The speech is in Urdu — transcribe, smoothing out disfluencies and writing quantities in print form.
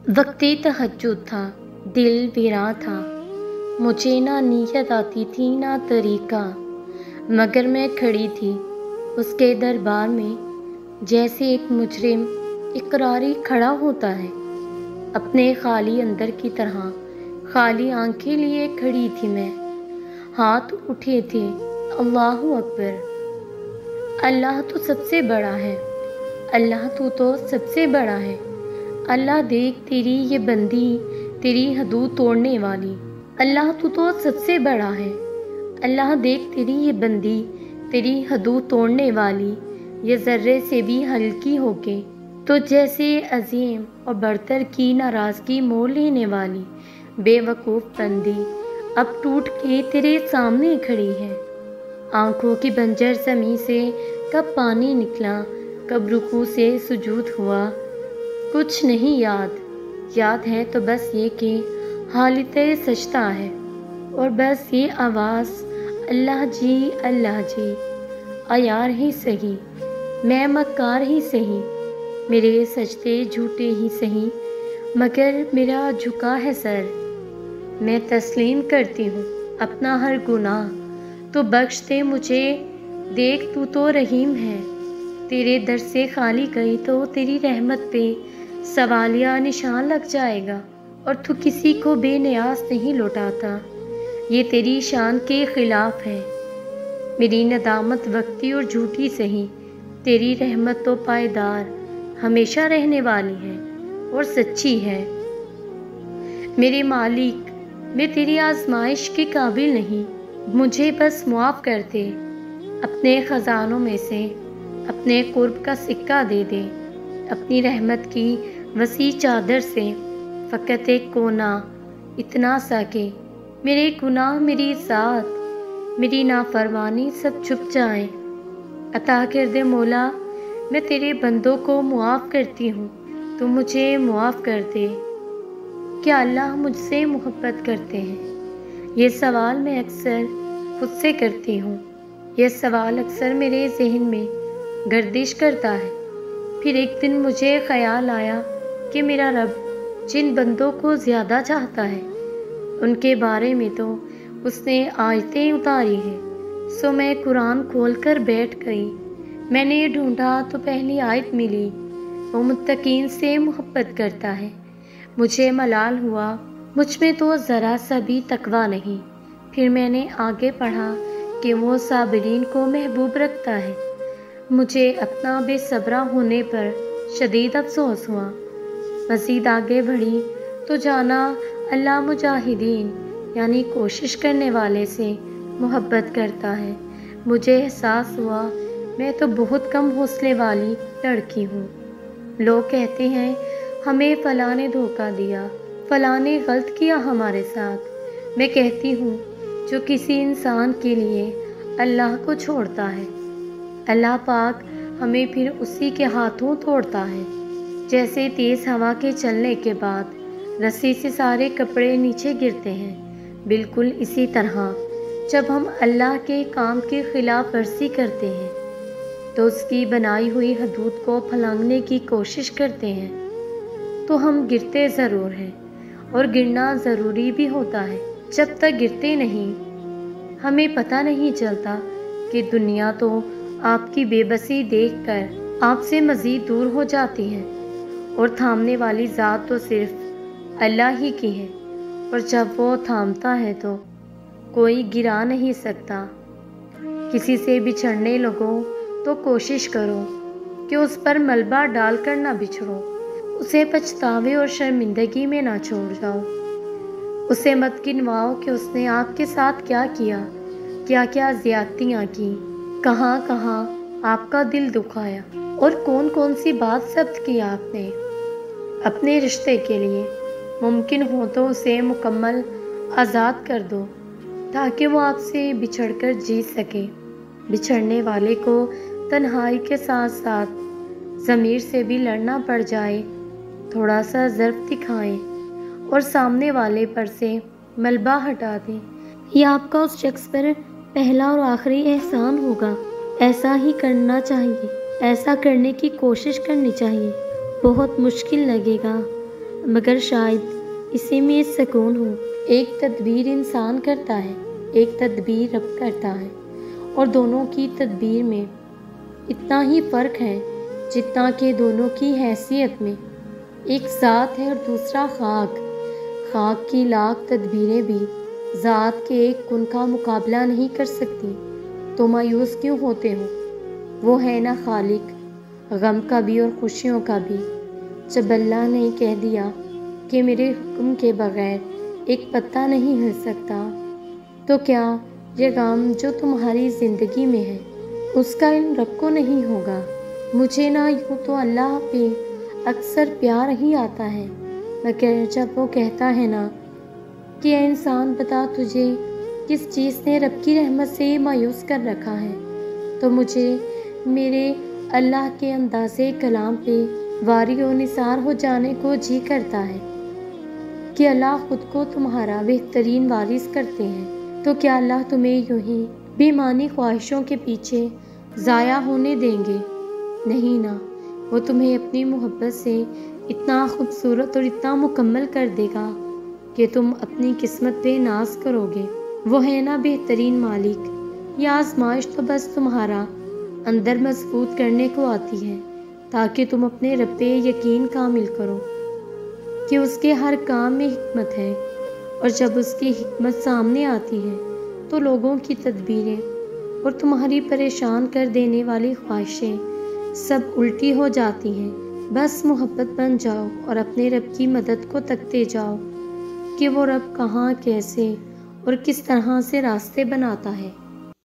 وقت تہجد تھا، دل ویراں تھا، مجھے نہ نیت آتی تھی نہ طریقہ، مگر میں کھڑی تھی اس کے دربار میں جیسے ایک مجرم اقراری کھڑا ہوتا ہے، اپنے خالی اندر کی طرح خالی آنکھیں لیے کھڑی تھی میں، ہاتھ اٹھے تھے، اللہ اکبر، اللہ تو سب سے بڑا ہے، اللہ تو سب سے بڑا ہے، اللہ دیکھ تیری یہ بندی تیری حدود توڑنے والی، اللہ تو سب سے بڑا ہے، اللہ دیکھ تیری یہ بندی تیری حدود توڑنے والی، یہ ذرے سے بھی ہلکی ہو کے تو جیسے عظیم اور برتر کی ناراضگی مول لینے والی بے وقوف بندی اب ٹوٹ کے تیرے سامنے کھڑی ہے، آنکھوں کی بنجر زمیں سے کب پانی نکلا، کب رکوع سے سجود ہوا، کچھ نہیں یاد ہے تو بس یہ کہ حالت سجدہ ہے اور بس یہ آواز اللہ جی عیار ہی سہی، میں مکار ہی سہی، میرے سجدے جھوٹے ہی سہی، مگر میرا جھکا ہے سر، میں تسلیم کرتی ہوں اپنا ہر گناہ، تو بخش دے مجھے، دیکھ تو رحیم ہے، تیرے در سے خالی گئی تو تیری رحمت پہ سوالیہ نشان لگ جائے گا، اور تو کسی کو بے نیاز نہیں لوٹاتا، یہ تیری شان کے خلاف ہے، میری ندامت وقتی اور جھوٹی سہی، تیری رحمت تو پائیدار ہمیشہ رہنے والی ہے اور سچی ہے، میرے مالک میں تیری آزمائش کے قابل نہیں، مجھے بس معاف کر دے، اپنے خزانوں میں سے اپنے قرب کا سکہ دے دے، اپنی رحمت کی وسیع چادر سے فقط ایک کونا اتنا سا کہ میرے گناہ، میری ذات، میری نافرمانی سب چھپ جائیں، عطا کر دے مولا، میں تیرے بندوں کو معاف کرتی ہوں، تو مجھے معاف کر دے، کیا اللہ مجھ سے محبت کرتے ہیں؟ یہ سوال میں اکثر خود سے کرتی ہوں، یہ سوال اکثر میرے ذہن میں گردش کرتا ہے، پھر ایک دن مجھے خیال آیا کہ میرا رب جن بندوں کو زیادہ چاہتا ہے ان کے بارے میں تو اس نے آیتیں اتاری ہیں، سو میں قرآن کھول کر بیٹھ گئی، میں نے ڈھونڈا تو پہلی آیت ملی، وہ متقین سے محبت کرتا ہے، مجھے ملال ہوا مجھ میں تو ذرا سا بھی تقویٰ نہیں، پھر میں نے آگے پڑھا کہ وہ صابرین کو محبوب رکھتا ہے، مجھے اپنا بے صبرا ہونے پر شدید افسوس ہوا، مزید آگے بڑھی تو جانا اللہ مجاہدین یعنی کوشش کرنے والے سے محبت کرتا ہے، مجھے احساس ہوا میں تو بہت کم حوصلے والی لڑکی ہوں، لوگ کہتے ہیں ہمیں فلاں نے دھوکہ دیا، فلاں نے غلط کیا ہمارے ساتھ، میں کہتی ہوں جو کسی انسان کے لیے اللہ کو چھوڑتا ہے اللہ پاک ہمیں پھر اسی کے ہاتھوں توڑتا ہے، جیسے تیز ہوا کے چلنے کے بعد رسی سے سارے کپڑے نیچے گرتے ہیں، بالکل اسی طرح جب ہم اللہ کے کام کی خلاف ورزی کرتے ہیں تو اس کی بنائی ہوئی حدود کو پھلانگنے کی کوشش کرتے ہیں تو ہم گرتے ضرور ہیں، اور گرنا ضروری بھی ہوتا ہے، جب تک گرتے نہیں ہمیں پتہ نہیں چلتا کہ دنیا تو آپ کی بے بسی دیکھ کر آپ سے مزید دور ہو جاتی ہے، اور تھامنے والی ذات تو صرف اللہ ہی کی ہے، اور جب وہ تھامتا ہے تو کوئی گرا نہیں سکتا، کسی سے بچھڑنے لگو تو کوشش کرو کہ اس پر ملبہ ڈال کر نہ بچھڑو، اسے پچھتاوے اور شرمندگی میں نہ چھوڑ جاؤ، اسے مت گنواؤ کہ اس نے آپ کے ساتھ کیا کیا، کیا کیا زیادتیاں کی، کہاں کہاں آپ کا دل دکھایا، اور کون کون سی بات ثبت کی آپ نے اپنے رشتے کے لیے، ممکن ہو تو اسے مکمل آزاد کر دو تاکہ وہ آپ سے بچھڑ کر جی سکے، بچھڑنے والے کو تنہائی کے ساتھ ساتھ ضمیر سے بھی لڑنا پڑ جائے، تھوڑا سا ضرف دکھائیں اور سامنے والے پر سے ملبہ ہٹا دیں، یہ آپ کا اس شخص پر پہلا اور آخری احسان ہوگا، ایسا ہی کرنا چاہیے، ایسا کرنے کی کوشش کرنی چاہیے، بہت مشکل لگے گا مگر شاید اسی میں سکون ہو۔ ایک تدبیر انسان کرتا ہے، ایک تدبیر رب کرتا ہے، اور دونوں کی تدبیر میں اتنا ہی فرق ہے جتنا کہ دونوں کی حیثیت میں۔ ایک ذات ہے اور دوسرا خاک۔ خاک کی لاکھ تدبیریں بھی ذات کے ایک کن کا مقابلہ نہیں کر سکتی۔ تو مایوس کیوں ہوتے ہو؟ وہ ہے نا خالق غم کا بھی اور خوشیوں کا بھی۔ جب اللہ نے کہہ دیا کہ میرے حکم کے بغیر ایک پتا نہیں ہل سکتا، تو کیا یہ غم جو تمہاری زندگی میں ہے اس کا علم رب کو نہیں ہوگا؟ مجھے نہ یوں تو اللہ پہ اکثر پیار ہی آتا ہے، مگر جب وہ کہتا ہے نا کہ اے انسان بتا تجھے کس چیز نے رب کی رحمت سے مایوس کر رکھا ہے، تو مجھے میرے اللہ کے اندازے کلام پہ واری و نثار ہو جانے کو جی کرتا ہے کہ اللہ خود کو تمہارا بہترین وارث کرتے ہیں۔ تو کیا اللہ تمہیں یوں ہی بے معنی خواہشوں کے پیچھے ضائع ہونے دیں گے؟ نہیں نا، وہ تمہیں اپنی محبت سے اتنا خوبصورت اور اتنا مکمل کر دے گا کہ تم اپنی قسمت پہ ناز کرو گے۔ وہ ہے نا بہترین مالک۔ یہ آزمائش تو بس تمہارا اندر مضبوط کرنے کو آتی ہے تاکہ تم اپنے رب پہ یقین کامل کرو کہ اس کے ہر کام میں حکمت ہے، اور جب اس کی حکمت سامنے آتی ہے تو لوگوں کی تدبیریں اور تمہاری پریشان کر دینے والی خواہشیں سب الٹی ہو جاتی ہیں۔ بس محبت بن جاؤ اور اپنے رب کی مدد کو تکتے جاؤ کہ وہ رب کہاں، کیسے اور کس طرح سے راستے بناتا ہے۔